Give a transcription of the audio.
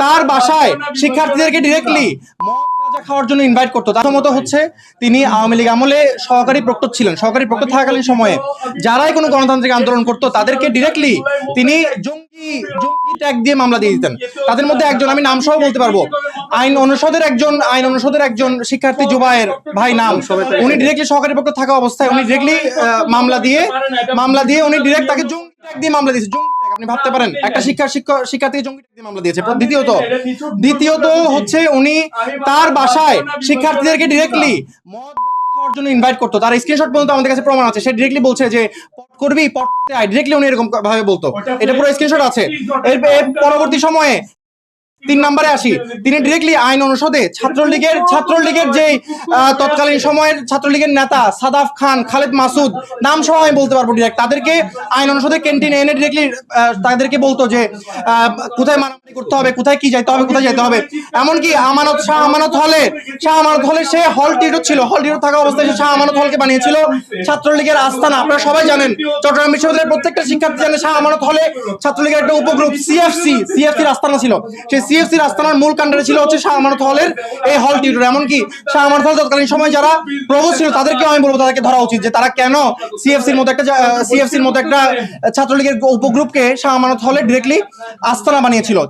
তার বাসায় শিক্ষার্থীদেরকে ডিরেক্টলি মদ গাঁজা খাওয়ার জন্য ইনভাইট করতো। তার মতো হচ্ছে তিনি আওয়ামী লীগ আমলে সহকারী প্রক্টর ছিলেন। সহকারী প্রক্টর থাকাকালীন সময়ে যারাই কোনো গণতান্ত্রিক আন্দোলন করতো তাদেরকে ডিরেক্টলি তিনি জঙ্গি জঙ্গি ট্যাগ দিয়ে মামলা দিয়ে দিতেন। তাদের মধ্যে একজন, আমি নাম সহ বলতে পারবো, আইন অনুষদের একজন শিক্ষার্থী জুবায়ের ভাই নাম, উনি ডিরেক্টলি সহকারী প্রক্টর থাকা অবস্থায় উনি ডিরেক্টলি মামলা দিয়ে উনি ডিরেক্ট তাকে জঙ্গি ট্যাগ দিয়ে মামলা দিয়েছে। জঙ্গি ট্যাগ আপনি ভাবতে পারেন, একটা শিক্ষার্থীকে জঙ্গি ট্যাগ দিয়ে মামলা দিয়েছে। দ্বিতীয়ত হচ্ছে উনি তার বাসায় শিক্ষার্থীদেরকে ডিরেক্টলি মদ খাওয়ার জন্য ইনভাইট করতো। তার স্ক্রিনশট পর্যন্ত আমাদের কাছে প্রমাণ আছে। সে ডিরেক্টলি বলছে যে পট করবি, পট করতে আয়, ডিরেক্টলি উনি এরকম ভাবে বলতো। এটা পুরো স্ক্রিনশট আছে। এর পরবর্তী সময়ে 3 নম্বরে আসি, তিনি ডিরেক্টলি আইন অনুষদে ছাত্রলীগের যে তৎকালীন সময়ের ছাত্রলীগের নেতা সাদাফ খান, খালেদ মাসুদ, নাম সহ আমি বলতে পারবো ডিরেক্ট, তাদেরকে আইন অনুষদে ক্যান্টিনে এনে ডিরেক্টলি তাদেরকে বলতো যে কোথায় মারামারি করতে হবে, কোথায় কি যাইতে হবে, কোথায় যেতে হবে। এমনকি শাহ আমানত হলে সে হল টিউটর ছিল। হল টিউটর থাকা অবস্থায় সে শাহ আমানত হলকে বানিয়েছিল ছাত্রলীগের আস্তানা। আপনারা সবাই জানেন, চট্টগ্রাম বিশ্ববিদ্যালয়ের প্রত্যেকটা শিক্ষার্থী জানে শাহ আমানত হলে ছাত্রলীগের একটা উপগ্রুপ সিএফসির আস্তানা ছিল। সেই সিএফসির আস্তানার মূল কাণ্ডারে ছিল হচ্ছে শাহ আমানত হলের এই হল টিউটর। এমনকি শাহ আমানত হল তৎকালীন সময় যারা প্রভোস্ট ছিল তাদেরকে আমি বলবো তাদেরকে ধরা উচিত যে তারা কেন সিএফসির মতো একটা ছাত্রলীগের উপগ্রুপকে শাহ আমানত হলে ডিরেক্টলি আস্তানা বানিয়েছিল।